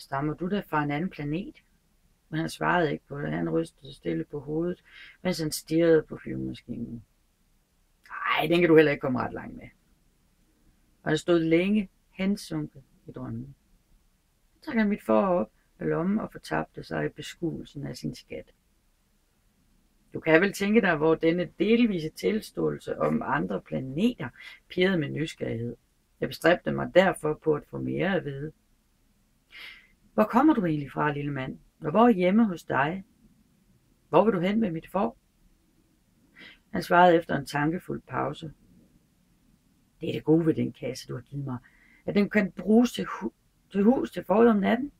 Stammer du da fra en anden planet? Men han svarede ikke på det. Han rystede stille på hovedet, mens han stirrede på flyvemaskinen. Nej, den kan du heller ikke komme ret langt med. Og han stod længe hensunket i drømmen. Så trak han mit for op af lommen og fortabte sig i beskuelsen af sin skat. Du kan vel tænke dig, hvor denne delvise tilståelse om andre planeter pirrede med nysgerrighed. Jeg bestræbte mig derfor på at få mere at vide. Hvor kommer du egentlig fra, lille mand? Og hvor er hjemme hos dig? Hvor vil du hen med mit får? Han svarede efter en tankefuld pause. Det er det gode ved den kasse, du har givet mig, at den kan bruges til hus til forud om natten.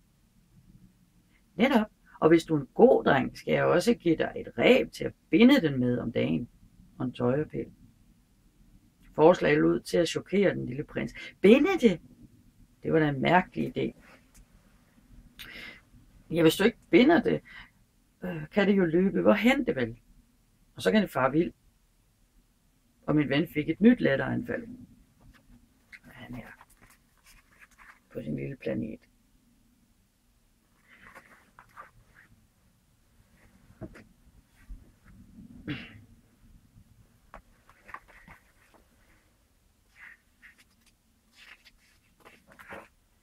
Netop, og hvis du er en god dreng, skal jeg også give dig et reb til at binde den med om dagen, og en tøjerpæl. Forslaget lød til at chokere den lille prins. Binde det? Det var da en mærkelig idé. Ja, hvis du ikke binder det, kan det jo løbe. Hvorhen det vel? Og så kan det fare vild. Og min ven fik et nyt latteranfald. Han er på sin lille planet.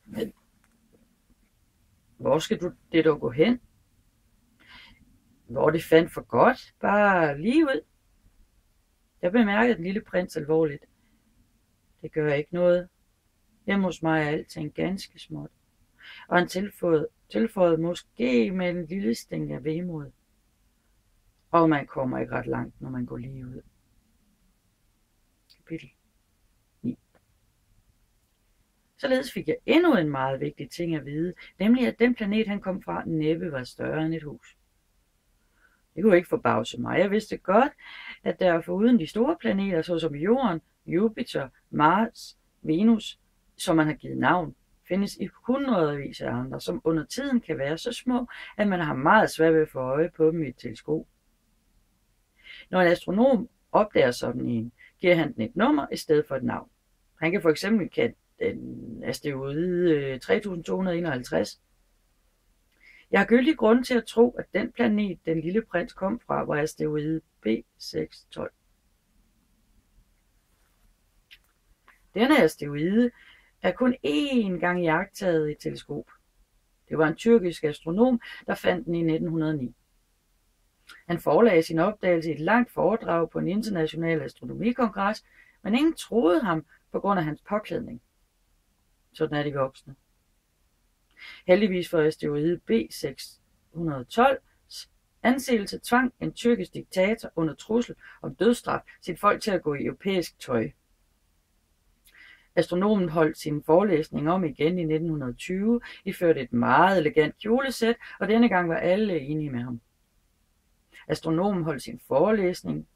Men hvor skal du det dog gå hen? Hvor det fandt for godt, bare lige ud. Jeg bemærkede den lille prins alvorligt. Det gør ikke noget. Hjemme hos mig er alting ganske småt. Og han tilføjede måske med en lille sting af vemod. Og man kommer ikke ret langt, når man går lige ud. Kapitel 9. Således fik jeg endnu en meget vigtig ting at vide, nemlig at den planet, han kom fra, næppe var større end et hus. Det kunne ikke forbavse mig. Jeg vidste godt, at der foruden de store planeter, såsom Jorden, Jupiter, Mars, Venus, som man har givet navn, findes i hundredvis af andre, som under tiden kan være så små, at man har meget svært ved at få øje på dem i et teleskop. Når en astronom opdager sådan en, giver han den et nummer i stedet for et navn. Han kan for eksempel kalde den asteroide 3251. Jeg har gyldig grund til at tro, at den planet, den lille prins kom fra, var asteroide B612. Denne asteroide er kun én gang iagttaget i teleskop. Det var en tyrkisk astronom, der fandt den i 1909. Han forelagde sin opdagelse i et langt foredrag på en international astronomikongres, men ingen troede ham på grund af hans påklædning. Sådan er de voksne. Heldigvis for asteroide B612 anseelse tvang en tyrkisk diktator under trussel om dødsstraf sit folk til at gå i europæisk tøj. Astronomen holdt sin forelæsning om igen i 1920, iført et meget elegant kjolesæt, og denne gang var alle enige med ham. Astronomen holdt sin forelæsning.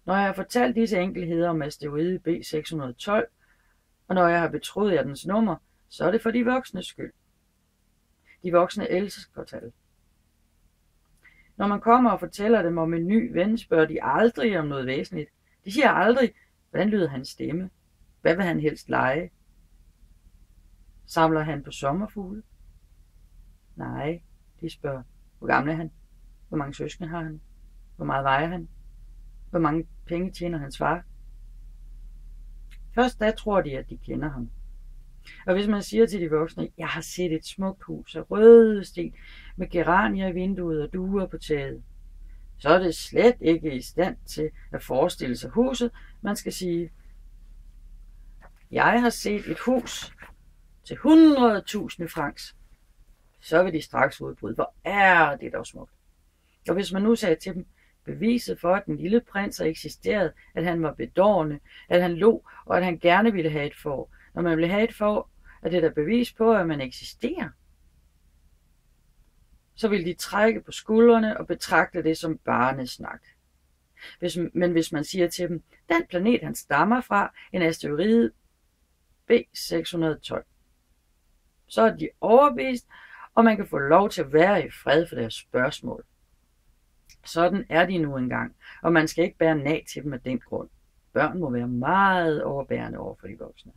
Når jeg har fortalt disse enkeltheder om asteroide B612, og når jeg har betroet jer dens nummer, så er det for de voksnes skyld. De voksne elsker tal. Når man kommer og fortæller dem om en ny ven, spørger de aldrig om noget væsentligt. De siger aldrig, hvordan lyder hans stemme? Hvad vil han helst lege? Samler han på sommerfugle? Nej, de spørger, hvor gammel er han? Hvor mange søskende har han? Hvor meget vejer han? Hvor mange penge tjener hans far? Først da tror de, at de kender ham. Og hvis man siger til de voksne, jeg har set et smukt hus af røde sten med geranier i vinduet og duer på taget, så er det slet ikke i stand til at forestille sig huset. Man skal sige, jeg har set et hus til 100.000 francs. Så vil de straks udbryde, hvor er det dog smukt. Og hvis man nu sagde til dem, beviset for, at den lille prins eksisterede, at han var bedårende, at han lå, og at han gerne ville have et får. Når man vil have et får, er det der bevis på, at man eksisterer. Så vil de trække på skuldrene og betragte det som barnesnak. Men hvis man siger til dem, den planet han stammer fra, en asteroide B612, så er de overbevist, og man kan få lov til at være i fred for deres spørgsmål. Sådan er de nu engang, og man skal ikke bære nag til dem af den grund. Børn må være meget overbærende over for de voksne.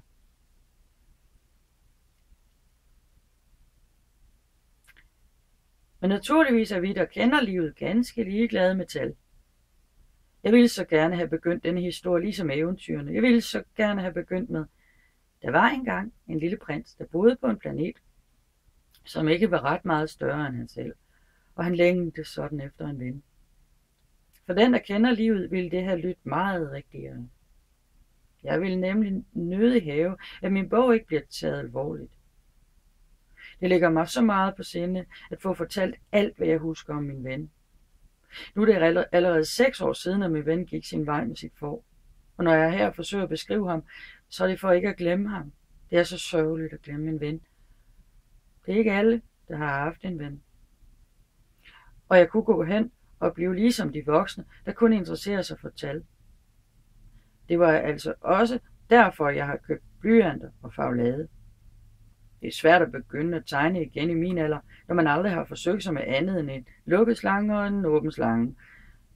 Men naturligvis er vi, der kender livet, ganske ligeglade med tal. Jeg ville så gerne have begyndt denne historie ligesom eventyrene. Jeg ville så gerne have begyndt med: der var engang en lille prins, der boede på en planet, som ikke var ret meget større end han selv, og han længtes sådan efter en ven. For den, der kender livet, ville det have lyttet meget rigtigere. Jeg ville nemlig nødig have, at min bog ikke bliver taget alvorligt. Det ligger mig så meget på sinde at få fortalt alt, hvad jeg husker om min ven. Nu er det allerede 6 år siden, at min ven gik sin vej med sit får. Og når jeg her forsøger at beskrive ham, så er det for ikke at glemme ham. Det er så sørgeligt at glemme en ven. Det er ikke alle, der har haft en ven. Og jeg kunne gå hen og blive ligesom de voksne, der kun interesserer sig for tal. Det var altså også derfor, jeg har købt blyanter og farvelade. Det er svært at begynde at tegne igen i min alder, når man aldrig har forsøgt sig med andet end en lukket slange og en åben slange,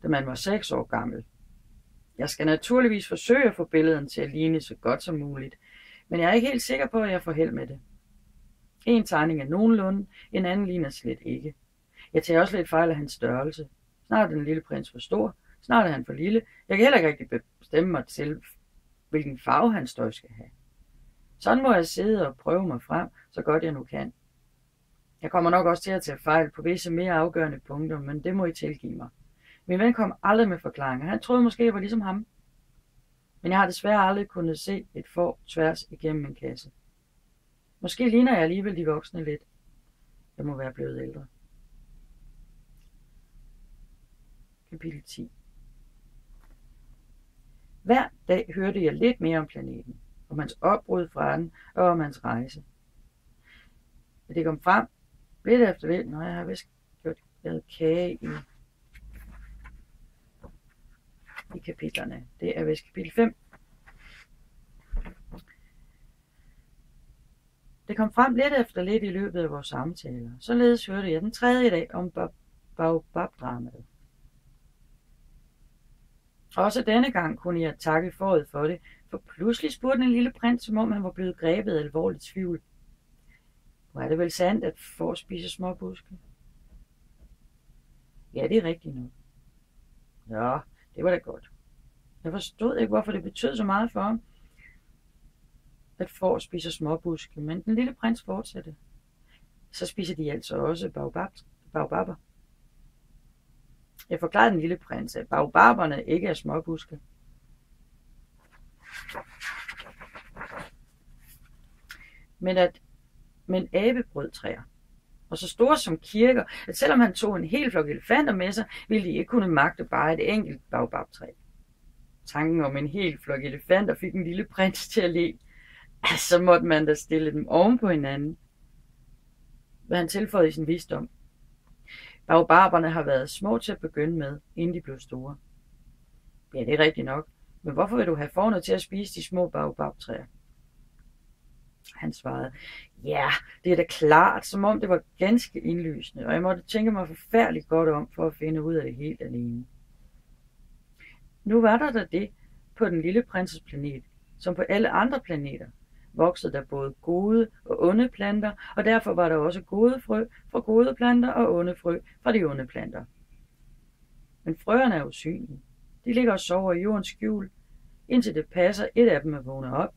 da man var 6 år gammel. Jeg skal naturligvis forsøge at få billederne til at ligne så godt som muligt, men jeg er ikke helt sikker på, at jeg får held med det. En tegning er nogenlunde, en anden ligner slet ikke. Jeg tager også lidt fejl af hans størrelse. Snart er den lille prins for stor, snart er han for lille. Jeg kan heller ikke rigtig bestemme mig til, hvilken farve hans støj skal have. Sådan må jeg sidde og prøve mig frem, så godt jeg nu kan. Jeg kommer nok også til at tage fejl på visse mere afgørende punkter, men det må I tilgive mig. Min ven kom aldrig med forklaringer. Han troede måske, jeg var ligesom ham. Men jeg har desværre aldrig kunnet se et får tværs igennem en kasse. Måske ligner jeg alligevel de voksne lidt. Jeg må være blevet ældre. Kapitel 10. Hver dag hørte jeg lidt mere om planeten, om hans opbrud fra den og om hans rejse. Det kom frem lidt efter lidt, når jeg har vist gjort kage i kapitlerne. Det er vist kapitel 5. Det kom frem lidt efter lidt i løbet af vores samtaler. Således hørte jeg den 3. dag om Baobab-dramaet. Også denne gang kunne jeg takke fåret for det, for pludselig spurgte en lille prins, som om han var blevet grebet af alvorligt tvivl. Hvor er det vel sandt, at får spiser småbuske? Ja, det er rigtigt nok. Ja, det var da godt. Jeg forstod ikke, hvorfor det betød så meget for ham, at får spiser småbuske, men den lille prins fortsatte. Så spiser de altså også baobaber. Jeg forklarede den lille prins, at baobaberne ikke er småbuske. Men abebrødtræer, og så store som kirker, at selvom han tog en hel flok elefanter med sig, ville de ikke kunne magte bare et enkelt baobabtræ. Tanken om en hel flok elefanter fik den lille prins til at le. Så måtte man da stille dem oven på hinanden. Hvad han tilføjede i sin visdom. Baobaberne har været små til at begynde med, inden de blev store. Ja, det er rigtigt nok. Men hvorfor vil du have fårene til at spise de små baobabtræer? Han svarede, ja, det er da klart, som om det var ganske indlysende, og jeg måtte tænke mig forfærdeligt godt om, for at finde ud af det helt alene. Nu var der det på den lille prinses planet, som på alle andre planeter, voksede der både gode og onde planter, og derfor var der også gode frø fra gode planter og onde frø fra de onde planter. Men frøerne er usynlige. De ligger og sover i jordens skjul, indtil det passer et af dem at vågne op.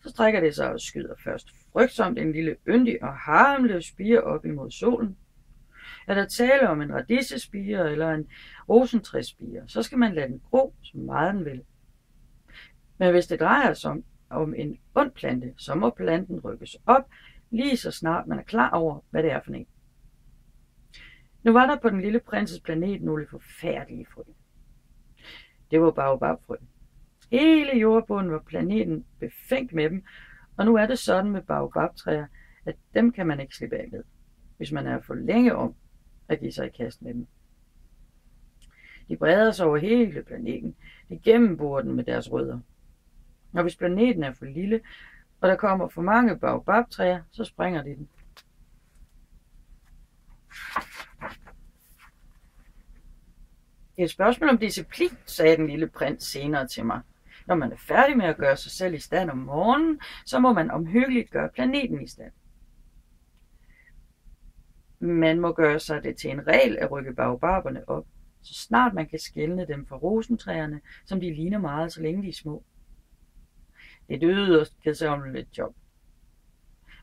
Så strækker det sig og skyder først frygtsomt en lille yndig og harmløs spire op imod solen. Er der tale om en radissespire eller en rosentræsspire, så skal man lade den gro, så meget den vil. Men hvis det drejer sig om en ond plante, så må planten rykkes op, lige så snart man er klar over, hvad det er for en. Nu var der på den lille prinses planet nogle forfærdelige frø. Det var baobabfrø. Hele jordbunden var planeten befængt med dem, og nu er det sådan med baobabtræer, at dem kan man ikke slippe af med, hvis man er for længe om at give sig i kast med dem. De breder sig over hele planeten. De gennemborer den med deres rødder. Og hvis planeten er for lille, og der kommer for mange baobabtræer, så springer de den. Det er et spørgsmål om disciplin, sagde den lille prins senere til mig. Når man er færdig med at gøre sig selv i stand om morgenen, så må man omhyggeligt gøre planeten i stand. Man må gøre sig det til en regel at rykke baobaberne op, så snart man kan skelne dem fra rosentræerne, som de ligner meget, så længe de er små. Det er et yderst kedsommeligt job,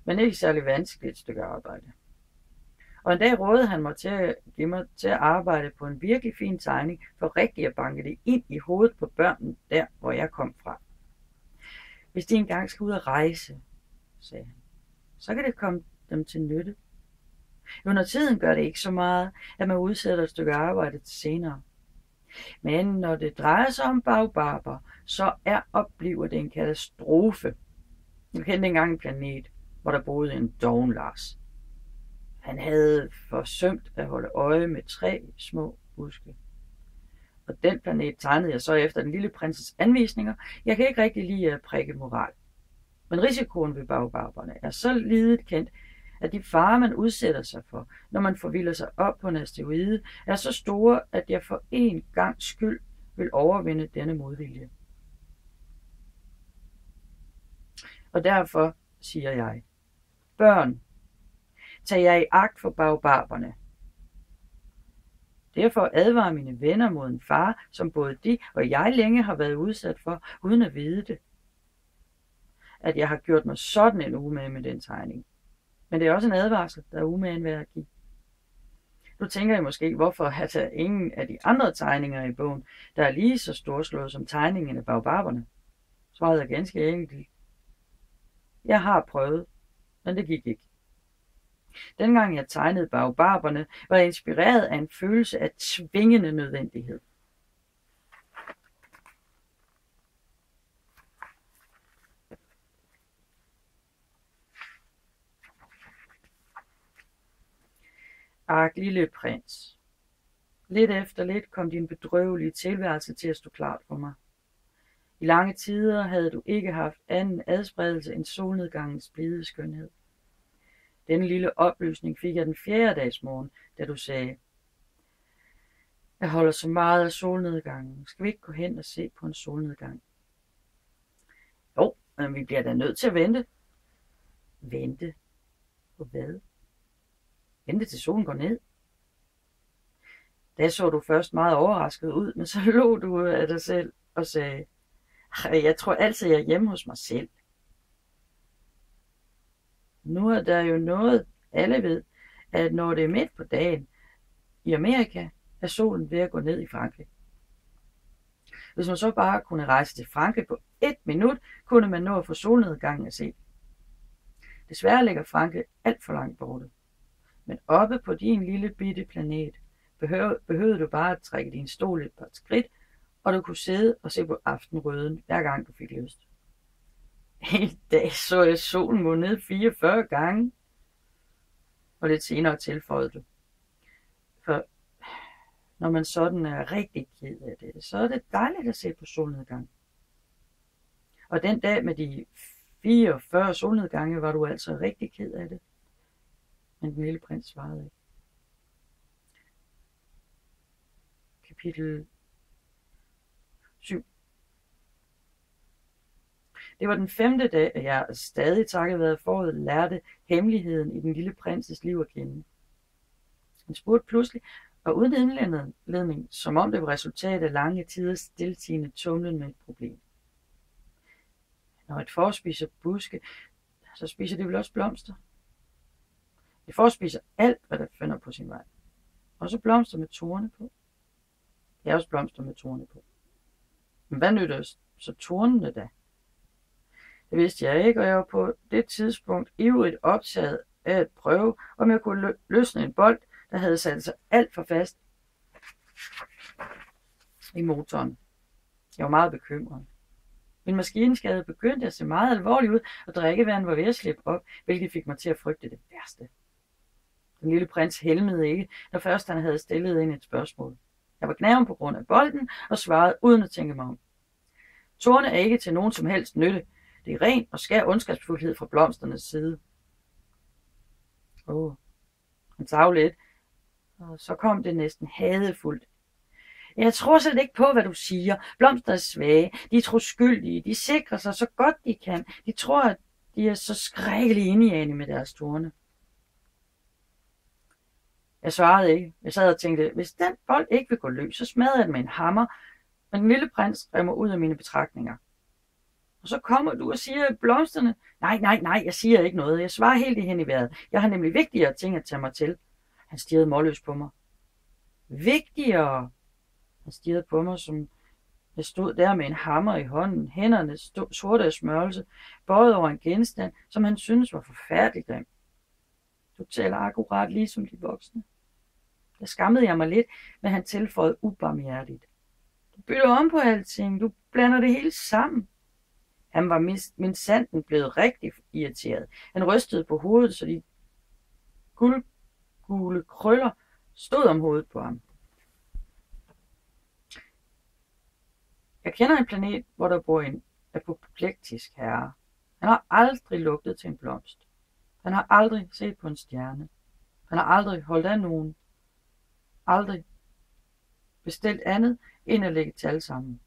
men ikke særlig vanskeligt stykke arbejde. Og en dag rådede han mig til at give mig til at arbejde på en virkelig fin tegning, for rigtig at banke det ind i hovedet på børnene der, hvor jeg kom fra. Hvis de engang skal ud at rejse, sagde han, så kan det komme dem til nytte. Under tiden gør det ikke så meget, at man udsætter et stykke arbejde til senere. Men når det drejer sig om baobaber, så er og bliver det en katastrofe. Jeg kendte engang en planet, hvor der boede en doven Lars. Han havde forsømt at holde øje med 3 små buske. Og den planet tegnede jeg så efter den lille prinses anvisninger. Jeg kan ikke rigtig lide at prikke moral. Men risikoen ved baobaberne er så lidet kendt, at de farer, man udsætter sig for, når man forvilder sig op på en asteroide, er så store, at jeg for en gang skyld vil overvinde denne modvilje. Og derfor siger jeg, børn, tag jer i agt for baobaberne. Derfor advarer mine venner mod en fare, som både de og jeg længe har været udsat for, uden at vide det. At jeg har gjort mig sådan en umage med den tegning. Men det er også en advarsel, der er umagen værd at give. Nu tænker jeg måske, hvorfor har der ingen af de andre tegninger i bogen, der er lige så storslået som tegningen af baobaberne? Svaret er ganske enkelt. Jeg har prøvet, men det gik ikke. Dengang jeg tegnede baobaberne, var jeg inspireret af en følelse af tvingende nødvendighed. Ak, lille prins. Lidt efter lidt kom din bedrøvelige tilværelse til at stå klart for mig. I lange tider havde du ikke haft anden adspredelse end solnedgangens blide skønhed. Denne lille oplysning fik jeg den 4. dags morgen, da du sagde, jeg holder så meget af solnedgangen. Skal vi ikke gå hen og se på en solnedgang? Jo, men vi bliver da nødt til at vente. Vente? På hvad? Vente til solen går ned. Da så du først meget overrasket ud, men så lå du af dig selv og sagde, jeg tror altid, jeg er hjemme hos mig selv. Nu er der jo noget, alle ved, at når det er midt på dagen i Amerika, er solen ved at gå ned i Frankrig. Hvis man så bare kunne rejse til Frankrig på 1 minut, kunne man nå at få solnedgangen at se. Desværre ligger Frankrig alt for langt borte. Men oppe på din lille bitte planet behøvede du bare at trække din stol et par skridt, og du kunne sidde og se på aftenrøden, hver gang du fik lyst. En dag så jeg solen gå ned 44 gange, og lidt senere tilføjede du. For når man sådan er rigtig ked af det, så er det dejligt at se på solnedgang. Og den dag med de 44 solnedgange var du altså rigtig ked af det. Men den lille prins svarede ikke. Kapitel 7. Det var den 5. dag, at jeg stadig takket været foråret lærte hemmeligheden i den lille prinses liv at kende. Han spurgte pludselig, og uden indledning, som om det var resultat af lange tiders stiltigende tumlen med et problem. Når et får spiser buske, så spiser det vel også blomster. Et får spiser alt, hvad der finder på sin vej. Også blomster med torne på. Det er også blomster med torne på. Men hvad nytter så tornene da? Det vidste jeg ikke, og jeg var på det tidspunkt ivrigt optaget af at prøve, om jeg kunne løsne en bold, der havde sat sig alt for fast i motoren. Jeg var meget bekymret. Min maskinskade begyndte at se meget alvorlig ud, og drikkevandet var ved at slippe op, hvilket fik mig til at frygte det værste. Den lille prins helmede ikke, når først han havde stillet ind et spørgsmål. Jeg var gnaven på grund af bolden, og svarede uden at tænke mig om. Torne er ikke til nogen som helst nytte. Det er ren og skær ondskabsfuldhed fra blomsternes side. Han tav lidt, og så kom det næsten hadefuldt. Jeg tror slet ikke på, hvad du siger. Blomster er svage, de er troskyldige, de sikrer sig så godt de kan. De tror, at de er så skrækkelige indjagende med deres torne. Jeg svarede ikke. Jeg sad og tænkte, hvis den bold ikke vil gå løs, så smadrer jeg den med en hammer, men den lille prins rev mig ud af mine betragtninger. Og så kommer du og siger blomsterne. Nej, jeg siger ikke noget. Jeg svarer helt hen i vejret. Jeg har nemlig vigtigere ting at tage mig til. Han stirrede målløst på mig. Vigtigere? Han stirrede på mig, som jeg stod der med en hammer i hånden, hænderne sorte af smørelse, bøjet over en genstand, som han syntes var forfærdelig grim. Du taler akkurat ligesom de voksne. Der skammede jeg mig lidt, men han tilføjede ubarmhjertigt. Du bytter om på alting, du blander det hele sammen. Han var minsandten blevet rigtig irriteret. Han rystede på hovedet, så de guldgule krøller stod om hovedet på ham. Jeg kender en planet, hvor der bor en apoplektisk herre. Han har aldrig lugtet til en blomst. Han har aldrig set på en stjerne. Han har aldrig holdt af nogen. Aldrig bestilt andet end at lægge tal sammen.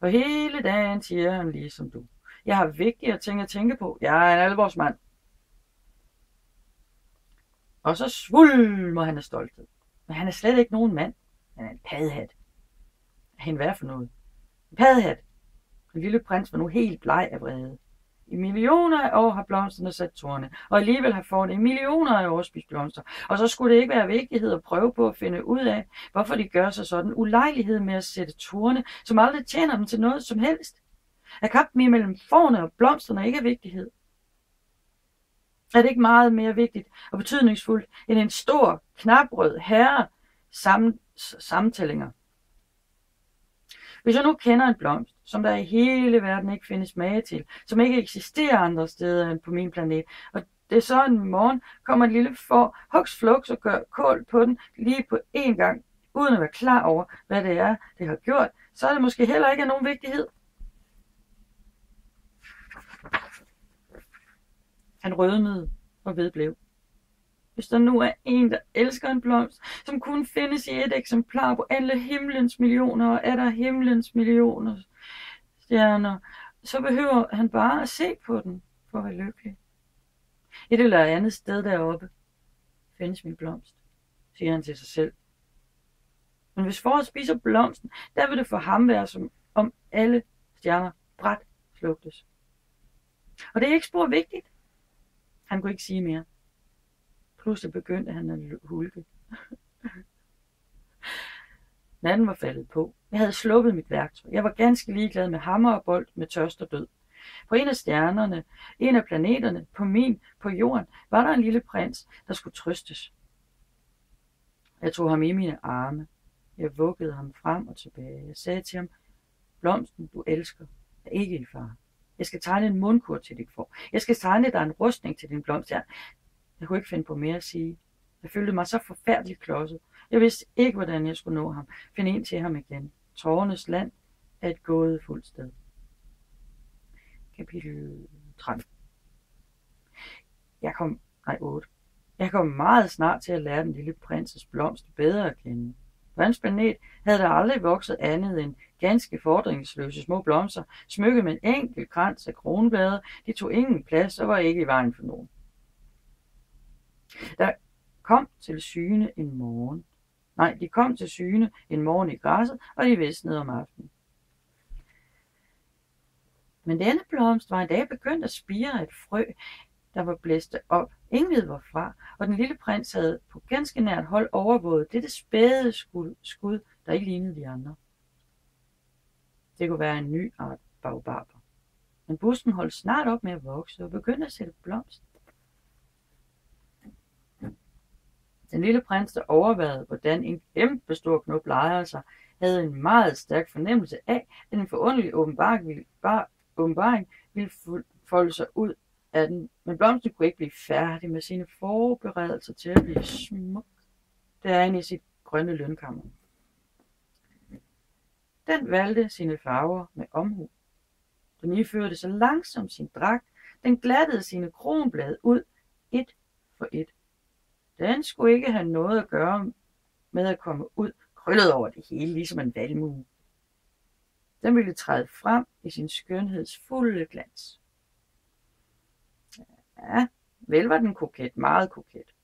Og hele dagen siger han ligesom du. Jeg har vigtigere ting at tænke på. Jeg er en alvorsmand. Og så svulmer han af stolthed. Men han er slet ikke nogen mand. Han er en paddehat. Hvad for noget? En paddehat. Den lille prins var nu helt bleg af vrede. I millioner af år har blomsterne sat torne, og alligevel har fårene i millioner af år spist blomster. Og så skulle det ikke være vigtighed at prøve på at finde ud af, hvorfor de gør sig sådan ulejlighed med at sætte torne, som aldrig tjener dem til noget som helst. Er kampen imellem fårene og blomsterne ikke af vigtighed? Er det ikke meget mere vigtigt og betydningsfuldt end en stor, knaprød herre samtællinger? Hvis jeg nu kender en blomst, som der i hele verden ikke findes mage til, som ikke eksisterer andre steder end på min planet, og det så en morgen kommer en lille får, huks fluks og gør kål på den lige på én gang, uden at være klar over, hvad det er, det har gjort, så er det måske heller ikke af nogen vigtighed. Han rødmede og vedblev. Hvis der nu er en, der elsker en blomst, som kun findes i et eksemplar på alle himlens millioner, og er der himlens millioner stjerner, så behøver han bare at se på den for at være lykkelig. Et eller andet sted deroppe findes min blomst, siger han til sig selv. Men hvis foråret spiser blomsten, der vil det for ham være som om alle stjerner bræt slugtes. Og det er ikke spor vigtigt. Han kunne ikke sige mere. Pludselig begyndte han at hulke. Natten var faldet på. Jeg havde sluppet mit værktøj. Jeg var ganske ligeglad med hammer og bold, med tørst og død. På en af stjernerne, en af planeterne, på jorden, var der en lille prins, der skulle trøstes. Jeg tog ham i mine arme. Jeg vuggede ham frem og tilbage. Jeg sagde til ham, blomsten, du elsker, er ikke i fare. Jeg skal tegne en mundkur til dit får. Jeg skal tegne dig en rustning til din blomst. Jeg kunne ikke finde på mere at sige. Jeg følte mig så forfærdeligt klodset. Jeg vidste ikke, hvordan jeg skulle nå ham. Finde ind til ham igen. Tårernes land er et gådefuldt sted. Kapitel 13. 8. Jeg kom meget snart til at lære den lille prinses blomst bedre at kende. På hans planet havde der aldrig vokset andet end ganske fordringsløse små blomster, smykket med en enkelt krans af kronblade. De tog ingen plads og var ikke i vejen for nogen. De kom til syne en morgen i græsset, og de visnede om aftenen. Men denne blomst var en dag begyndt at spire et frø, der var blæst op. Ingen ved hvorfra, og den lille prins havde på ganske nært hold overvåget dette spæde skud, der ikke lignede de andre. Det kunne være en ny art baobaber. Men busken holdt snart op med at vokse og begyndte at sætte blomst. Den lille prins, der overvejede, hvordan en kæmpe stor knop leger sig, havde en meget stærk fornemmelse af, at en forunderlig åbenbaring ville folde sig ud af den. Men blomsten kunne ikke blive færdig med sine forberedelser til at blive smuk derinde i sit grønne lønkammer. Den valgte sine farver med omhu. Den iførte så langsomt sin dragt, den glattede sine kronblade ud, et for et. Den skulle ikke have noget at gøre med at komme ud, krøllet over det hele, ligesom en valmue. Den ville træde frem i sin skønheds fulde glans. Ja, vel var den koket, meget koket.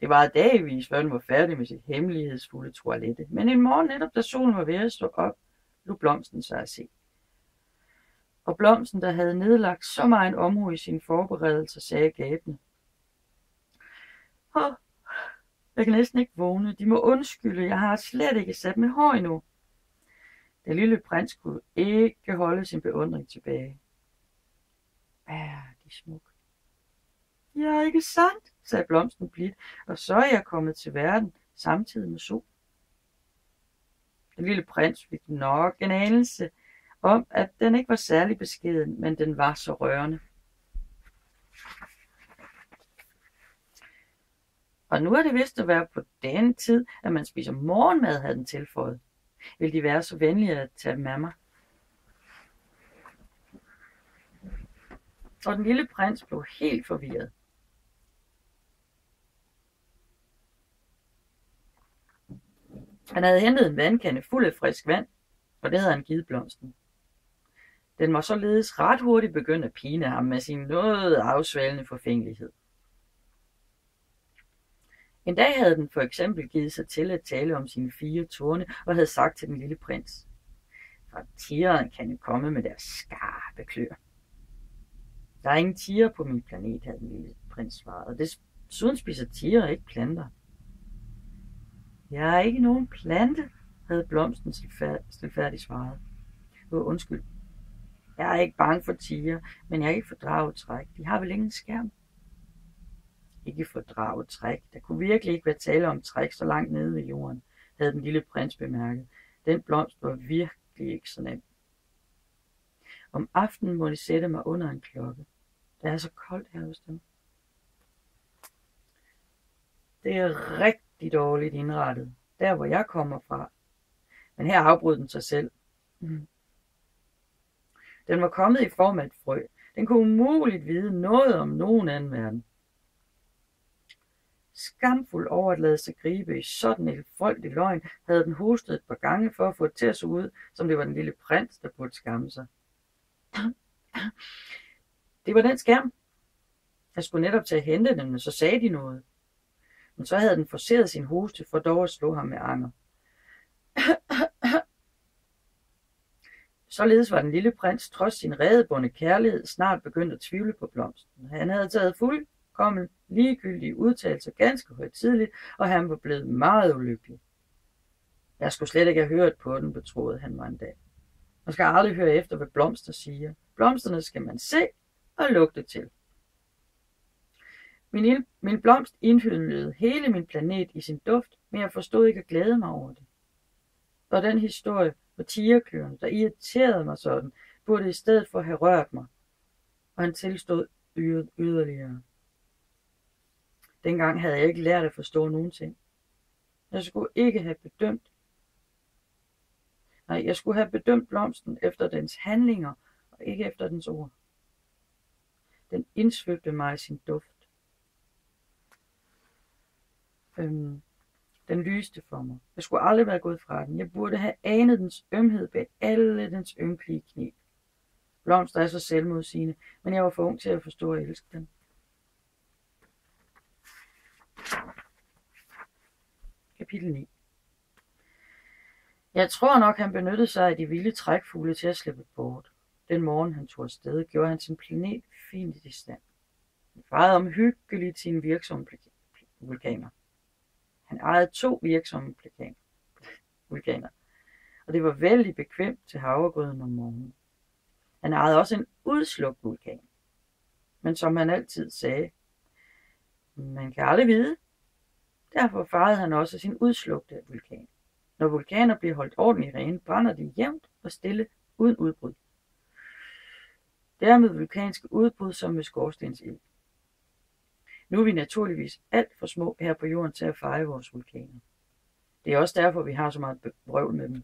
Det var dagvis, før den var færdig med sit hemmelighedsfulde toilette. Men en morgen, netop da solen var ved at stå op, lod blomsten sig at se. Og blomsten, der havde nedlagt så meget omhu i sine forberedelser, sagde gabende: jeg kan næsten ikke vågne. De må undskylde, jeg har slet ikke sat mit hår endnu. Den lille prins kunne ikke holde sin beundring tilbage. Er de smukke? Ja, ikke sandt, sagde blomsten blidt, og så er jeg kommet til verden samtidig med sol. Den lille prins fik nok en anelse om, at den ikke var særlig beskeden, men den var så rørende. Og nu er det vist at være på denne tid, at man spiser morgenmad, havde den tilføjet. Vil de være så venlige at tage med mig? Og den lille prins blev helt forvirret. Han havde hentet en vandkande fuld af frisk vand, og det havde han givet blomsten. Den var således ret hurtigt begyndt at pine ham med sin noget afsvælende forfængelighed. En dag havde den for eksempel givet sig til at tale om sine 4 torne og havde sagt til den lille prins: for tigeren kan jo komme med deres skarpe klør. Der er ingen tiger på min planet, havde den lille prins svaret, og desuden spiser tiger ikke planter. Jeg er ikke nogen plante, havde blomsten stilfærdigt svaret. Undskyld. Jeg er ikke bange for tiger, men jeg kan ikke fordrage træk. De har vel ingen skærm? Ikke fordrage træk. Der kunne virkelig ikke være tale om træk så langt nede ved jorden, havde den lille prins bemærket. Den blomst var virkelig ikke så nem. Om aftenen må de sætte mig under en klokke. Det er så koldt her hos dem. Det er rigtig dårligt indrettet, der hvor jeg kommer fra. Men her afbrød den sig selv. Den var kommet i form af et frø. Den kunne umuligt vide noget om nogen anden verden. Skamfuld over at lade sig gribe i sådan et foldig løgn, havde den hostet et par gange for at få det til at se ud, som det var den lille prins, der burde skamme sig. Det var den skærm. Jeg skulle netop til at hente den, men så sagde de noget. Men så havde den forceret sin hoste for dog at slå ham med anger. Således var den lille prins trods sin redebåndne kærlighed snart begyndt at tvivle på blomsten. Han havde taget fuldkommen ligegyldige udtalelser ganske højtideligt, og han var blevet meget ulykkelig. Jeg skulle slet ikke have hørt på den, betroede han mig en dag. Man skal aldrig høre efter, hvad blomster siger. Blomsterne skal man se og lugte til. Min blomst indhyldede hele min planet i sin duft, men jeg forstod ikke at glæde mig over det. Og den historie på tigerkløen, der irriterede mig sådan, burde i stedet for have rørt mig. Og han tilstod yderligere. Dengang havde jeg ikke lært at forstå nogen ting. Jeg skulle have bedømt blomsten efter dens handlinger, og ikke efter dens ord. Den indsvøbte mig i sin duft. Den lyste for mig. Jeg skulle aldrig være gået fra den. Jeg burde have anet dens ømhed bag alle dens ynkelige kneb. Blomster er så selvmodsigende, men jeg var for ung til at forstå og elske den. Kapitel 9. Jeg tror nok, han benyttede sig af de vilde trækfugle til at slippe bort. Den morgen, han tog afsted, gjorde han sin planet fint i stand. Han fejrede omhyggeligt sine virksomme vulkaner. Han ejede 2 virksomme vulkaner, og det var vældig bekvemt til havregryden om morgenen. Han ejede også en udslukt vulkan, men som han altid sagde, man kan aldrig vide. Derfor fejrede han også sin udslugte vulkan. Når vulkaner bliver holdt ordentligt rene, brænder de jævnt og stille uden udbrud. Dermed vulkanske udbrud som med skorstensild. Nu er vi naturligvis alt for små her på jorden til at fejre vores vulkaner. Det er også derfor, vi har så meget vrøvl med dem.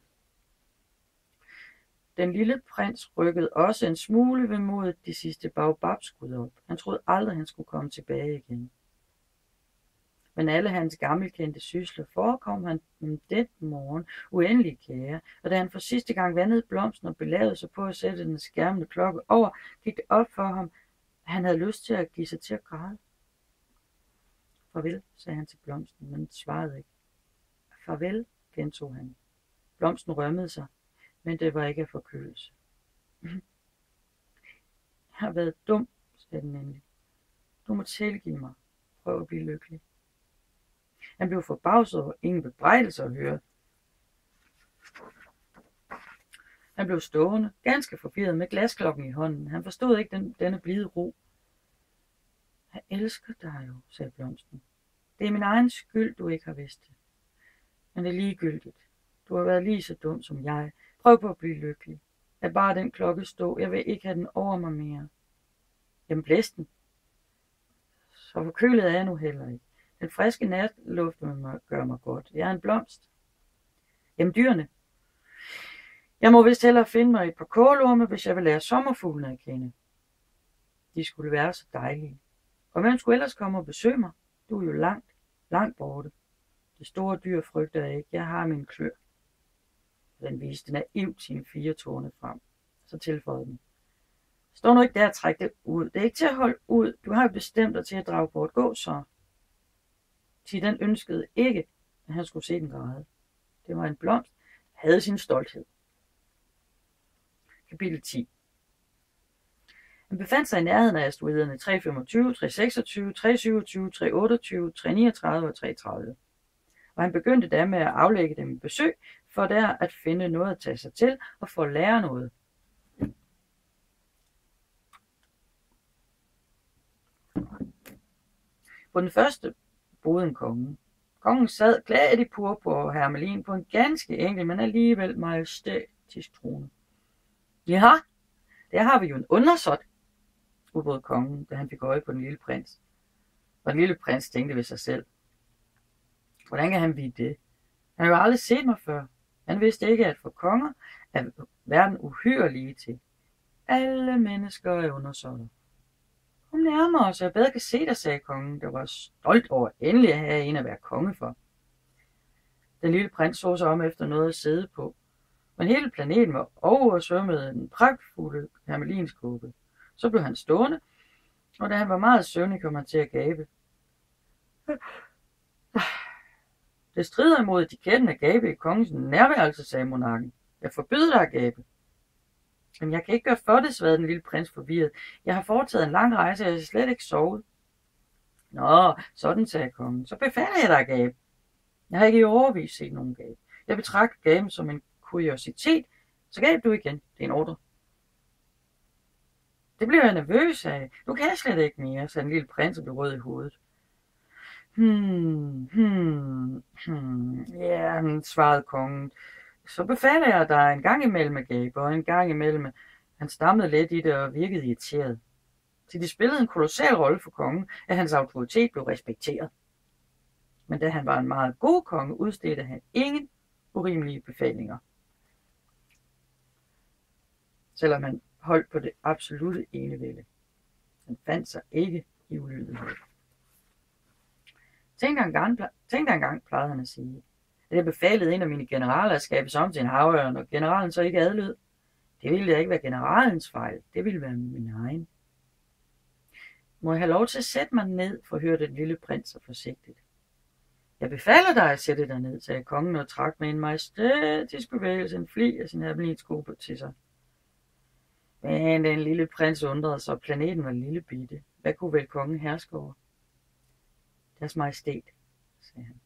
Den lille prins rykkede også en smule vemodigt de sidste baobabskud op. Han troede aldrig, han skulle komme tilbage igen. Men alle hans gammelkendte sysler forekom han den morgen uendelig kære, og da han for sidste gang vandede blomsten og belavede sig på at sætte den skærmende klokke over, gik det op for ham, at han havde lyst til at give sig til at græde. Farvel, sagde han til blomsten, men svarede ikke. Farvel, gentog han. Blomsten rømmede sig, men det var ikke af forkølelse. Jeg har været dum, sagde den endelig. Du må tilgive mig. Prøv at blive lykkelig. Han blev forbavset over ingen bebrejdelser at høre. Han blev stående, ganske forvirret med glasklokken i hånden. Han forstod ikke denne blide ro. Jeg elsker dig jo, sagde blomsten. Det er min egen skyld, du ikke har vidst det. Men det er ligegyldigt. Du har været lige så dum som jeg. Prøv på at blive lykkelig. Lad bare den klokke stå. Jeg vil ikke have den over mig mere. Jamen blæs den. Så forkølet er jeg nu heller ikke. Den friske natluft gør mig godt. Jeg er en blomst. Jamen dyrene. Jeg må vist hellere finde mig et par kålorme, hvis jeg vil lære sommerfuglene at kende. De skulle være så dejlige. Og hvem skulle ellers komme og besøge mig? Du er jo langt, langt borte. Det store dyr frygter jeg ikke. Jeg har min klør. Den viste naivt sine 4 torne frem. Så tilføjede den. Stå nu ikke der og træk det ud. Det er ikke til at holde ud. Du har jo bestemt dig til at drage bort. Gå så. Til den ønskede ikke, at han skulle se den græde. Det var en blomst, der havde sin stolthed. Kapitel 10. Han befandt sig i nærheden af asteroiderne 325, 326, 327, 328, 339 og 330. Og han begyndte da med at aflægge dem et besøg, for der at finde noget at tage sig til og for at lære noget. På den første boede en konge. Kongen sad klædt i purpur og hermelin på en ganske enkel, men alligevel majestætisk trone. Ja, der har vi jo en undersåt, udbrød kongen, da han fik øje på den lille prins. Og den lille prins tænkte ved sig selv. Hvordan kan han vide det? Han har jo aldrig set mig før. Han vidste ikke, at for konger er verden uhyre lige til. Alle mennesker er undersåtter. Kom nærmere, så jeg bedre kan se dig, sagde kongen, der var stolt over endelig at have en at være konge for. Den lille prins så sig om efter noget at sidde på, men hele planeten var oversvømmet en pragtfulde hermelinskåbe. Så blev han stående, og da han var meget søvnig, kom han til at gabe. Det strider imod etiketten at gabe i kongens nærværelse, sagde monarken. Jeg forbyder dig at gabe. Men jeg kan ikke gøre for det, svarede den lille prins forvirret. Jeg har foretaget en lang rejse, og jeg har slet ikke sovet. Nå, sådan, sagde kongen. Så befaler jeg dig at gabe. Jeg har ikke i overvis set nogen gabe. Jeg betragter gaben som en kuriositet, så gab du igen. Det er en ordre. Det blev jeg nervøs af. Nu kan jeg slet ikke mere, sagde den lille prins og blev rød i hovedet. Ja, svarede kongen. Så befaler jeg dig en gang imellem at gabe, og en gang imellem. Han stammede lidt i det og virkede irriteret. Til det spillede en kolossal rolle for kongen, at hans autoritet blev respekteret. Men da han var en meget god konge, udstedte han ingen urimelige befalinger. Selvom han holdt på det absolutte enevælde. Han fandt sig ikke i ulydighed. Tænk dig engang, plejede han at sige, at jeg befalede en af mine generaler at skabe sig om til en havørn, og generalen så ikke adlød. Det ville ikke være generalens fejl, det ville være min egen. Må jeg have lov til at sætte mig ned, forhørte den lille prins så forsigtigt. Jeg befaler dig at sætte dig ned, sagde kongen og trak med en majestætisk bevægelse en fli af sin hermelinskåbe til sig. Men den lille prins undrede sig, planeten var lille bitte. Hvad kunne vel kongen herske over? Deres majestæt, sagde han.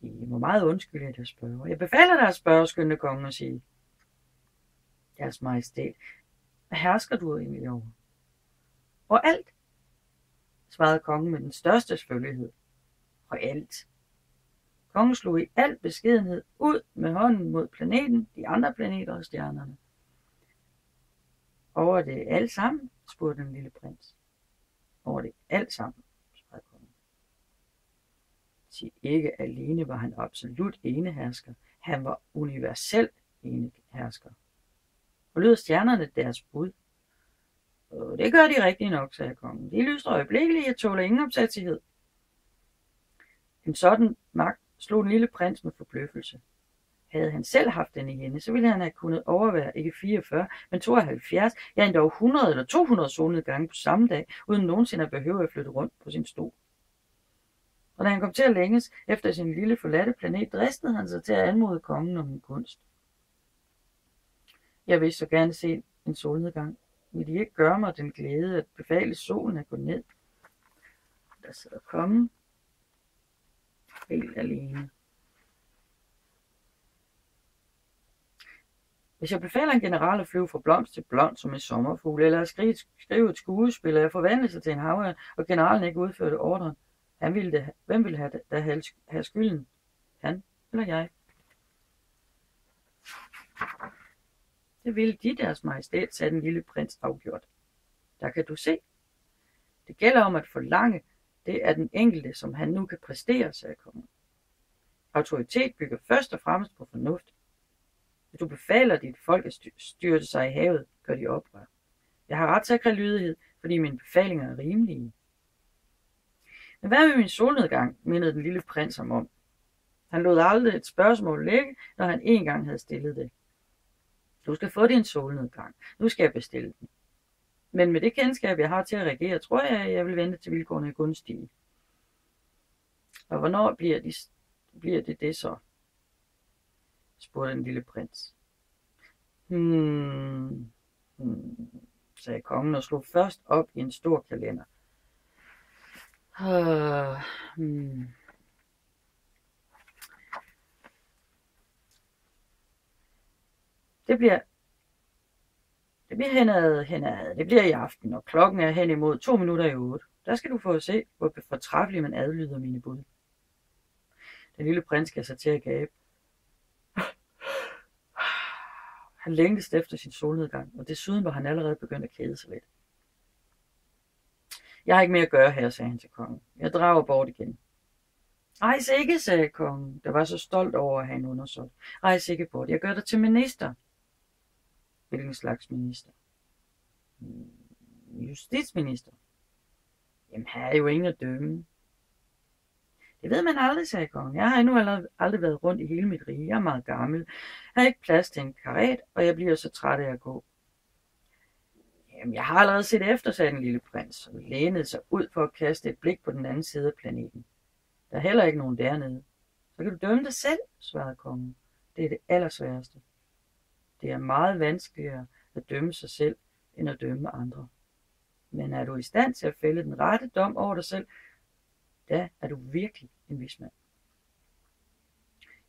De må meget undskylde, at jeg spørger. Jeg befaler dig at spørge, skyndte kongen at sige. Deres majestæt, hvad hersker du egentlig over? Og alt, svarede kongen med den største selvfølgelighed. Og alt. Kongen slog i al beskedenhed ud med hånden mod planeten, de andre planeter og stjernerne. Over det alt sammen, spurgte den lille prins. Over det alt sammen, svarede kongen. Til ikke alene var han absolut enehersker, han var universelt enehersker. Og lød stjernerne deres bud. Og det gør de rigtigt nok, sagde kongen. De lyster øjeblikkeligt, jeg tåler ingen opsatsighed. En sådan magt slog den lille prins med forbløffelse. Havde han selv haft den i hende, så ville han have kunnet overvære ikke 44, men 72, ja endda 100 eller 200 solnedgange på samme dag, uden nogensinde at behøve at flytte rundt på sin stol. og da han kom til at længes efter sin lille forladte planet, dristede han sig til at anmode kongen om en kunst. Jeg vil så gerne se en solnedgang. Vil de ikke gøre mig den glæde at befale solen at gå ned? Der sidder kongen helt alene. Hvis jeg befaler en general at flyve fra blomst til blomst som en sommerfugl, eller at skrive et skuespil, eller at forvandle sig til en havørn, og generalen ikke udførte ordren, hvem ville have skylden? Han eller jeg? Det ville de, deres majestæt, sagde den lille prins afgjort. Der kan du se. Det gælder om at forlange, det er den enkelte, som han nu kan præstere, sagde kongen. Autoritet bygger først og fremmest på fornuft. Hvis du befaler dit folk at styrte sig i havet, gør de oprør. Jeg har ret til at kræve lydighed, fordi mine befalinger er rimelige. Men hvad med min solnedgang, mindede den lille prins ham om. Han lod aldrig et spørgsmål ligge, når han engang havde stillet det. Du skal få din solnedgang. Nu skal jeg bestille den. Men med det kendskab, jeg har til at regere, tror jeg, at jeg vil vente til vilkårene er gunstige. Og hvornår bliver det så? Spurgte den lille prins. Sagde kongen og slog først op i en stor kalender. Det bliver i aften, og klokken er hen imod 7:55. Der skal du få at se, hvor fortræffeligt man adlyder mine bud. Den lille prins gav sig til at gabe. Han længtes efter sin solnedgang, og desuden var han allerede begyndt at kede sig lidt. Jeg har ikke mere at gøre her, sagde han til kongen. Jeg drager bort igen. Rejs ikke, sagde kongen, der var så stolt over at have en undersåt. Rejs ikke bort, jeg gør dig til minister. Hvilken slags minister? Justitsminister. Jamen, her er jo ingen at dømme. Det ved man aldrig, sagde kongen. Jeg har endnu aldrig været rundt i hele mit rige. Jeg er meget gammel. Jeg har ikke plads til en karet, og jeg bliver så træt af at gå. Jamen, jeg har allerede set efter, sagde den lille prins, og lænede sig ud for at kaste et blik på den anden side af planeten. Der er heller ikke nogen dernede. Så kan du dømme dig selv, svarede kongen. Det er det allersværeste. Det er meget vanskeligere at dømme sig selv, end at dømme andre. Men er du i stand til at fælde den rette dom over dig selv, da er du virkelig en vismand.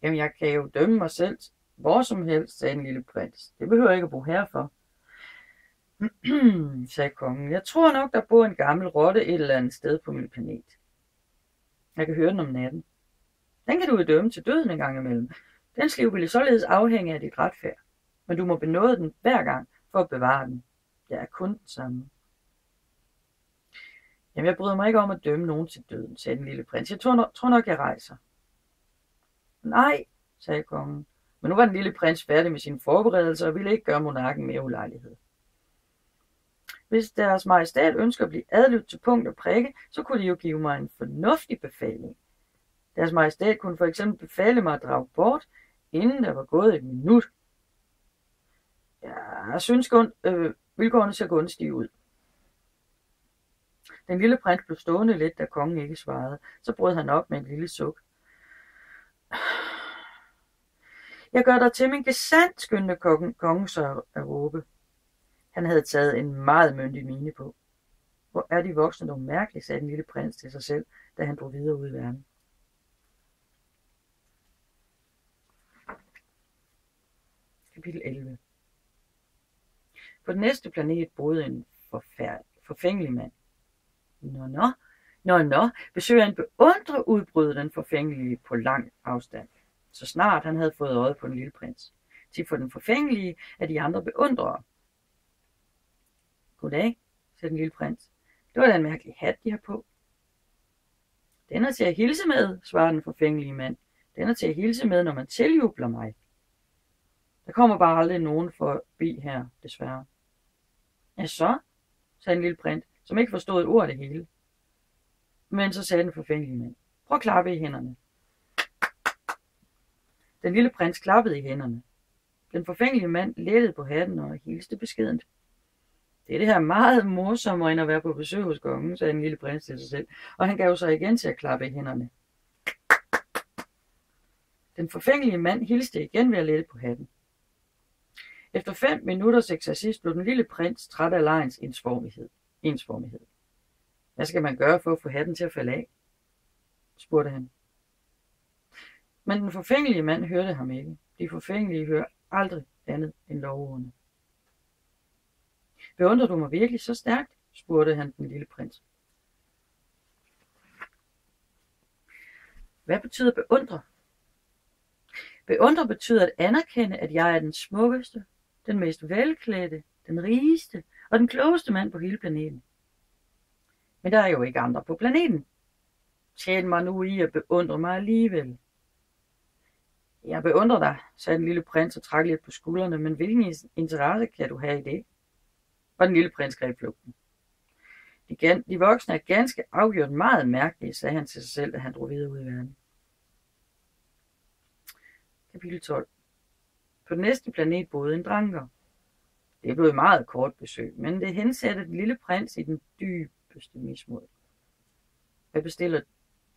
Jamen, jeg kan jo dømme mig selv hvor som helst, sagde den lille prins. Det behøver jeg ikke at bruge herfor. Sagde kongen. Jeg tror nok, der bor en gammel rotte et eller andet sted på min planet. Jeg kan høre den om natten. Den kan du jo dømme til døden en gang imellem. Dens liv vil således afhænge af dit retfærd. Men du må benåde den hver gang for at bevare den. Jeg er kun den samme. Jamen, jeg bryder mig ikke om at dømme nogen til døden, sagde den lille prins. Jeg tror nok, jeg rejser. Nej, sagde kongen. Men nu var den lille prins færdig med sine forberedelser og ville ikke gøre monarken mere ulejlighed. Hvis deres majestæt ønsker at blive adlydt til punkt og prikke, så kunne de jo give mig en fornuftig befaling. Deres majestæt kunne for eksempel befale mig at drage bort, inden der var gået et minut. Jeg synes vilkårene ser gunstige ud. Den lille prins blev stående lidt, da kongen ikke svarede. Så brød han op med en lille suk. Jeg gør dig til min gesandt, skyndte kongen så at råbe. Han havde taget en meget myndig mine på. Hvor er de voksne dog mærkeligt, sagde den lille prins til sig selv, da han drog videre ud i verden. Kapitel 11. På den næste planet boede en forfængelig mand. Nå, besøger en beundrer, udbrød den forfængelige på lang afstand, så snart han havde fået øjet på den lille prins. Til for den forfængelige af de andre beundrere. Goddag, sagde den lille prins. Det var da en mærkelig hat, de har på. Den er til at hilse med, svarede den forfængelige mand. Den er til at hilse med, når man tiljubler mig. Der kommer bare aldrig nogen forbi her, desværre. Ja, så, sagde den lille prins, som ikke forstod et ord af det hele. Men så sagde den forfængelige mand. Prøv at klappe i hænderne. Den lille prins klappede i hænderne. Den forfængelige mand lettede på hatten og hilste beskedent. Det her meget morsommere end at være på besøg hos kongen, sagde den lille prins til sig selv, og han gav sig igen til at klappe i hænderne. Den forfængelige mand hilste igen ved at lette på hatten. Efter 5 minutters eksercis blev den lille prins træt af legens ensformighed. Hvad skal man gøre for at få hatten til at falde af? Spurgte han. Men den forfængelige mand hørte ham ikke. De forfængelige hører aldrig andet end lovordene. Beundrer du mig virkelig så stærkt? Spurgte han den lille prins. Hvad betyder beundre? Beundre betyder at anerkende, at jeg er den smukkeste, den mest velklædte, den rigeste og den klogeste mand på hele planeten. Men der er jo ikke andre på planeten. Tjen mig nu i at beundre mig alligevel. Jeg beundrer dig, sagde den lille prins og trak lidt på skuldrene, men hvilken interesse kan du have i det? Og den lille prins greb flugten. De voksne er ganske afgjort meget mærkelige, sagde han til sig selv, da han drog videre ud i verden. Kapitel 12. På den næste planet boede en dranker. Det blev et meget kort besøg, men det hensatte den lille prins i den dybeste mismod. Hvad bestiller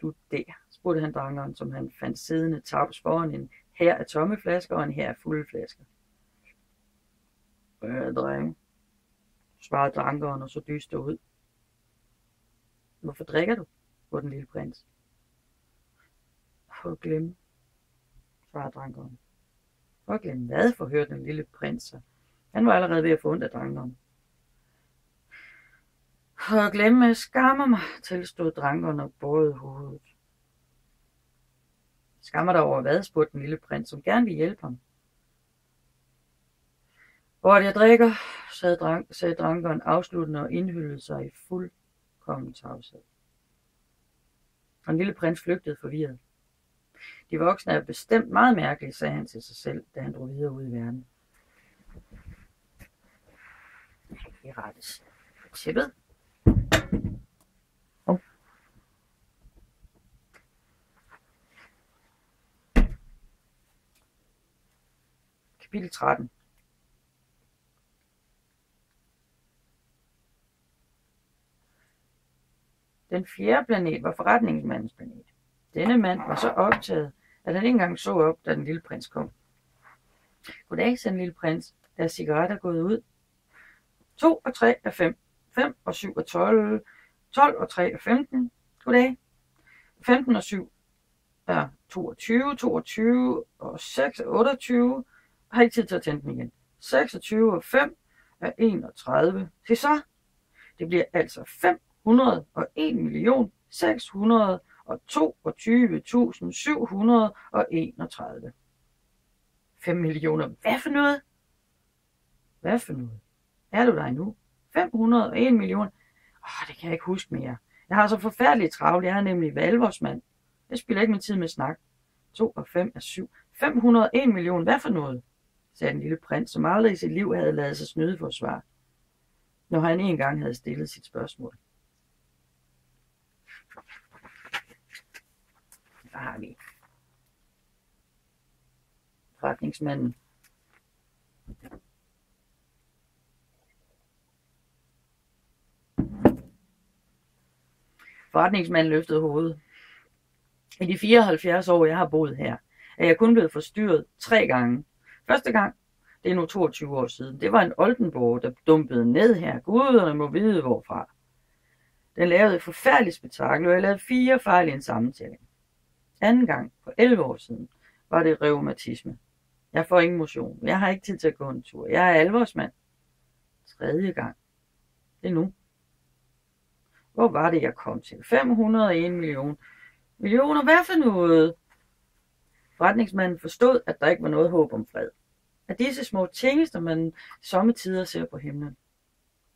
du der? Spurgte han drankeren, som han fandt siddende tavs foran en hær af tomme flasker og en hær af fulde flasker. Dreng, svarede drankeren og så dyster ud. Hvorfor drikker du? Spurgte den lille prins. For at glemme, svarede drankeren. For at glemme hvad? Forhørte den lille prins sig. Han var allerede ved at få ondt af drankeren. For at glemme, jeg skammer mig, tilstod drankeren og bøjede hovedet. Skammer dig over hvad? Spurgte den lille prins, som gerne ville hjælpe ham. Hvor jeg drikker, sagde drankeren afsluttende og indhyldede sig i fuldkommen tavshed. Og den lille prins flygtede forvirret. De voksne er bestemt meget mærkelige, sagde han til sig selv, da han drog videre ud i verden. Det rettes på tæppet. Kapitel 13. Den fjerde planet var forretningsmandens planet. Denne mand var så optaget, at han ikke engang så op, da den lille prins kom. Goddag, sagde den lille prins. Der er cigaretter gået ud. 2 og 3 er 5. 5 og 7 er 12. 12 og 3 er 15. Goddag. 15 og 7 er 22. 22 og 6 er 28. Har ikke tid til at tænde den igen. 26 og 5 er 31. Se så. Det bliver altså 501.622.731. 5 millioner. Hvad for noget? Hvad for noget? Er du der endnu? 501 millioner. Det kan jeg ikke huske mere. Jeg har så forfærdeligt travlt. Jeg er nemlig valvorsmand. Jeg spiller ikke min tid med snak. 2 og 5 er 7. 501 millioner. Hvad for noget? Sagde den lille prins, som aldrig i sit liv havde ladet sig snyde for svar, når han engang havde stillet sit spørgsmål. Der har vi forretningsmanden. Forretningsmanden løftede hovedet. I de 74 år, jeg har boet her, er jeg kun blevet forstyrret 3 gange. Første gang, det er nu 22 år siden, det var en Oldenborg, der dumpede ned her. Guderne må vide hvorfra. Den lavede et forfærdeligt spektakel, og jeg lavede 4 fejl i en sammentælling. Anden gang, for 11 år siden, var det reumatisme. Jeg får ingen motion. Jeg har ikke tid til at gå en tur. Jeg er alvorsmand. 3. gang. Det er nu. Hvor var det, jeg kom til? 501 millioner. Millioner, hvad for noget? Forretningsmanden forstod, at der ikke var noget håb om fred. At disse små ting, som man sommetider ser på himlen.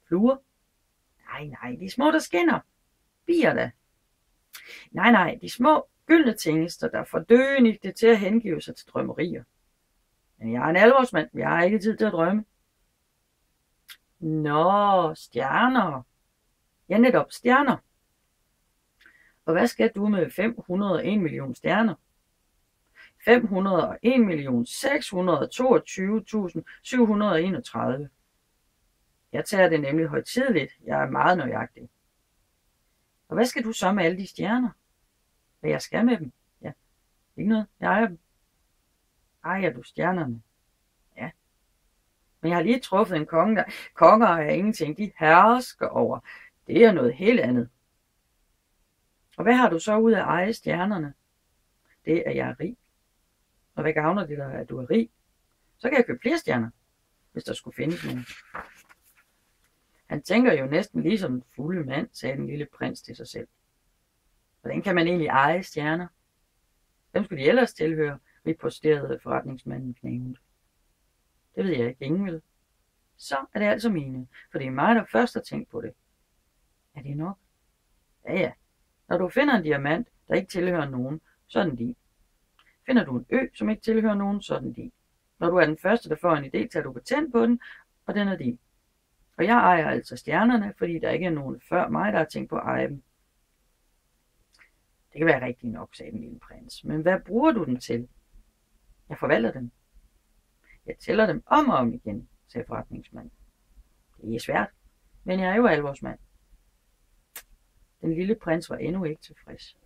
Fluer? Nej, de små, der skinner. Bier da. Nej, de små gyldne tingester, der får døende til at hengive sig til drømmerier. Men jeg er en alvorsmand. Jeg har ikke tid til at drømme. Nå, stjerner. Ja, netop stjerner. Og hvad skal du med 501 millioner stjerner? 501.622.731. Jeg tager det nemlig højtideligt. Jeg er meget nøjagtig. Og hvad skal du så med alle de stjerner? Hvad jeg skal med dem? Ja, ikke noget. Jeg ejer dem. Ejer du stjernerne? Ja. Men jeg har lige truffet en konge, der... Konger er ingenting, de hersker over. Det er noget helt andet. Og hvad har du så ud af at eje stjernerne? Det er jeg rig. Og hvad gavner det dig, at du er rig? Så kan jeg købe flere stjerner, hvis der skulle findes nogen. Han tænker jo næsten ligesom en fulde mand, sagde den lille prins til sig selv. Hvordan kan man egentlig eje stjerner? Hvem skulle de ellers tilhøre, riposterede forretningsmanden knævent. Det ved jeg ikke, ingen vil. Så er det altså mine, for det er mig, der først har tænkt på det. Er det nok? Ja. Når du finder en diamant, der ikke tilhører nogen, så er den din. Finder du en ø, som ikke tilhører nogen, så er den din. Når du er den første, der får en idé, tager du patent på den, og den er din. Og jeg ejer altså stjernerne, fordi der ikke er nogen før mig, der har tænkt på at eje dem. Det kan være rigtigt nok, sagde den lille prins. Men hvad bruger du dem til? Jeg forvalter dem. Jeg tæller dem om og om igen, sagde forretningsmanden. Det er svært, men jeg er jo alvorsmand. Den lille prins var endnu ikke tilfreds.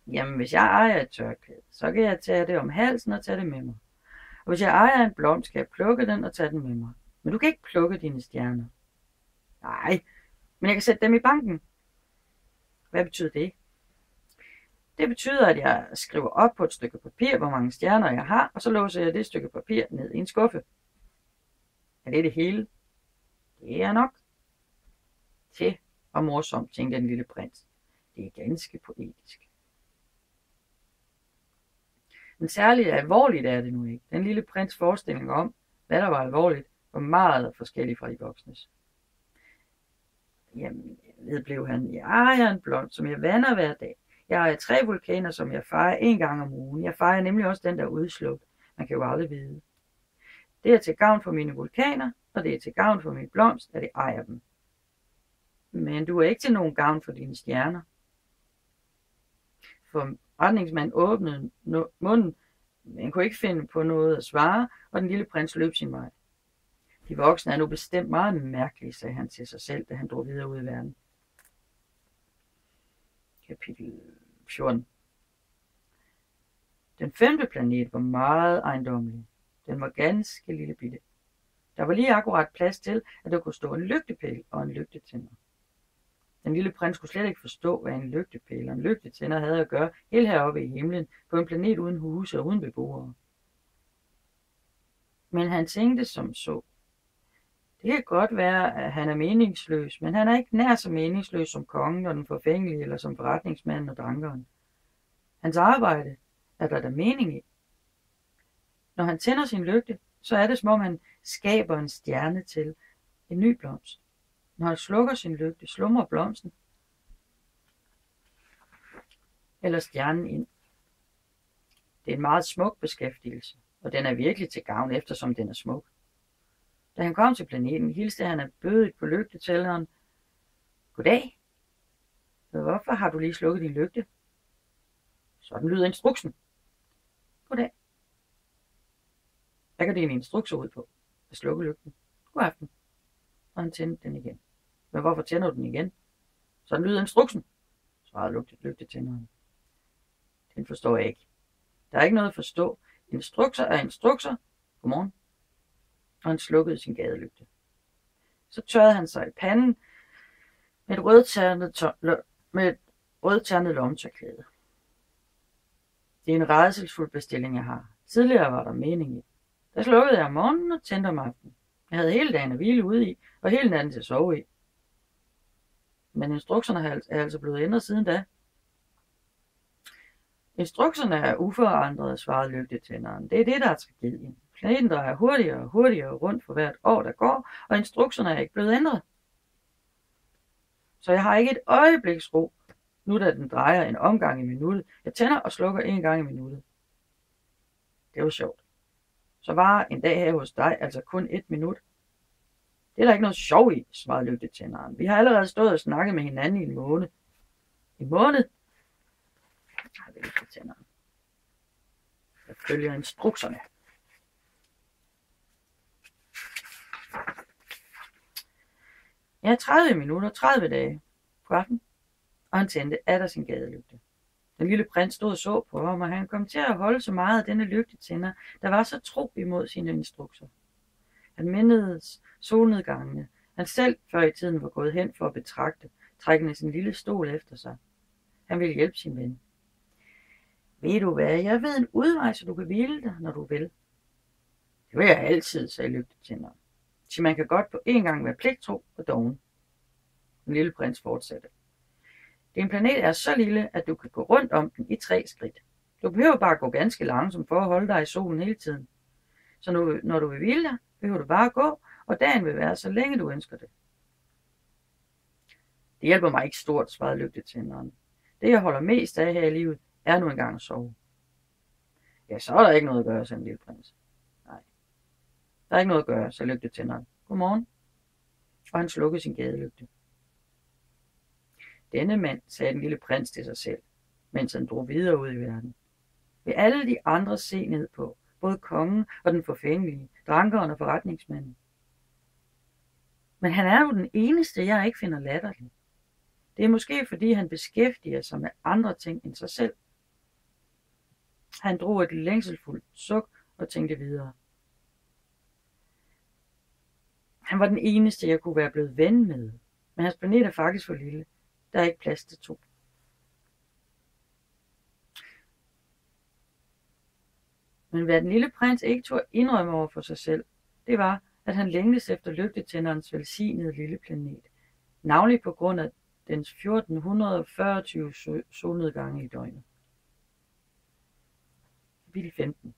Jamen, hvis jeg ejer et tørklæde, så kan jeg tage det om halsen og tage det med mig. Og hvis jeg ejer en blomst, skal jeg plukke den og tage den med mig. Men du kan ikke plukke dine stjerner. Nej, men jeg kan sætte dem i banken. Hvad betyder det? Det betyder, at jeg skriver op på et stykke papir, hvor mange stjerner jeg har, og så låser jeg det stykke papir ned i en skuffe. Er det det hele? Det er nok. Til og morsomt, tænkte den lille prins. Det er ganske poetisk. Men særligt alvorligt er det nu ikke. Den lille prins forestilling om, hvad der var alvorligt, var meget forskellig fra de voksnes. Jamen, vedblev han, jeg ejer en blomst, som jeg vander hver dag. Jeg ejer 3 vulkaner, som jeg fejrer 1 gang om ugen. Jeg fejrer nemlig også den, der er udslukt. Man kan jo aldrig vide. Det er til gavn for mine vulkaner, og det er til gavn for min blomst, at jeg ejer dem. Men du er ikke til nogen gavn for dine stjerner. Forretningsmanden åbnede munden, men kunne ikke finde på noget at svare, og den lille prins løb sin vej. De voksne er nu bestemt meget mærkelige, sagde han til sig selv, da han drog videre ud i verden. Kapitel 14. Den 5. planet var meget ejendommelig. Den var ganske lille bitte. Der var lige akkurat plads til, at der kunne stå en lygtepæl og en lygtetænder. Den lille prins kunne slet ikke forstå, hvad en lygtepæl og en lygtetænder havde at gøre helt heroppe i himlen, på en planet uden huse og uden beboere. Men han tænkte som så. Det kan godt være, at han er meningsløs, men han er ikke nær så meningsløs som kongen og den forfængelige eller som forretningsmanden og drankeren. Hans arbejde er der mening i. Når han tænder sin lygte, så er det som om han skaber en stjerne til en ny blomst. Når han slukker sin lygte, slumrer blomsten eller stjernen ind. Det er en meget smuk beskæftigelse, og den er virkelig til gavn, eftersom den er smuk. Da han kom til planeten, hilste han af bødet på lygtetælleren. Goddag. Hvorfor har du lige slukket din lygte? Sådan lyder instruksen. Goddag. Hvad går din instrukser ud på? At slukke lygten. God aften. Og han tændte den igen. Men hvorfor tænder du den igen? Sådan lyder instruksen, svarede lygtetænderen. Den forstår jeg ikke. Der er ikke noget at forstå. Instrukser er instrukser. Godmorgen. Og han slukkede sin gadelygte. Så tørrede han sig i panden med et rødternet lommetørklæde. Det er en rædselsfuld bestilling, jeg har. Tidligere var der mening i. Der slukkede jeg om morgenen og tændte om aftenen. Jeg havde hele dagen at hvile ude i, og hele natten til at sove i. Men instrukserne er altså blevet ændret siden da. Instrukserne er uforandrede, svarede lygtetænderen. Det er det, der er tragedien. Planeten drejer hurtigere og hurtigere rundt for hvert år, der går, og instrukserne er ikke blevet ændret. Så jeg har ikke et øjebliks ro, nu da den drejer en omgang i minuttet. Jeg tænder og slukker 1 gang i minuttet. Det var sjovt. Så var en dag her hos dig altså kun 1 minut. Det er der ikke noget sjov i, svarede lygtetænderen. Vi har allerede stået og snakket med hinanden i en måned. En måned? Nej, lygtetænderen. Jeg følger instrukserne. Jeg har 30 minutter, 30 dage på aften, og han tændte atter sin gadelygte. Den lille prins stod og så på ham, og han kom til at holde så meget af denne lygtetænder, der var så tro imod sine instrukser. Han mindedes solnedgangene, han selv før i tiden var gået hen for at betragte, trækkende sin lille stol efter sig. Han ville hjælpe sin ven. Ved du hvad, jeg ved en udvej, så du kan hvile dig, når du vil. Det vil jeg altid, sagde lygtetænderen. Så man kan godt på en gang være pligttro og doven. Den lille prins fortsatte. Din planet er så lille, at du kan gå rundt om den i 3 skridt. Du behøver bare gå ganske langsomt for at holde dig i solen hele tiden. Så når du vil hvile dig, behøver du bare gå, og dagen vil være så længe du ønsker det. Det hjælper mig ikke stort, svarede lygtetænderen. Det jeg holder mest af her i livet, er nu engang at sove. Ja, så er der ikke noget at gøre, sagde den lille prins. Nej, der er ikke noget at gøre, sagde lygtetænderen. Godmorgen. Og han slukkede sin gadelygte. Denne mand, sagde den lille prins til sig selv, mens han drog videre ud i verden. Vil alle de andre se ned på, både kongen og den forfængelige, drankeren og forretningsmanden. Men han er jo den eneste, jeg ikke finder latterlig. Det er måske fordi han beskæftiger sig med andre ting end sig selv. Han drog et længselsfuldt suk og tænkte videre. Han var den eneste, jeg kunne være blevet ven med, men hans planet er faktisk for lille. Der er ikke plads til 2. Men hvad den lille prins ikke turde indrømme over for sig selv, det var, at han længtes efter lygtetænderens velsignede lille planet, navnlig på grund af dens 1440 solnedgange i døgnet. Kapitel 15.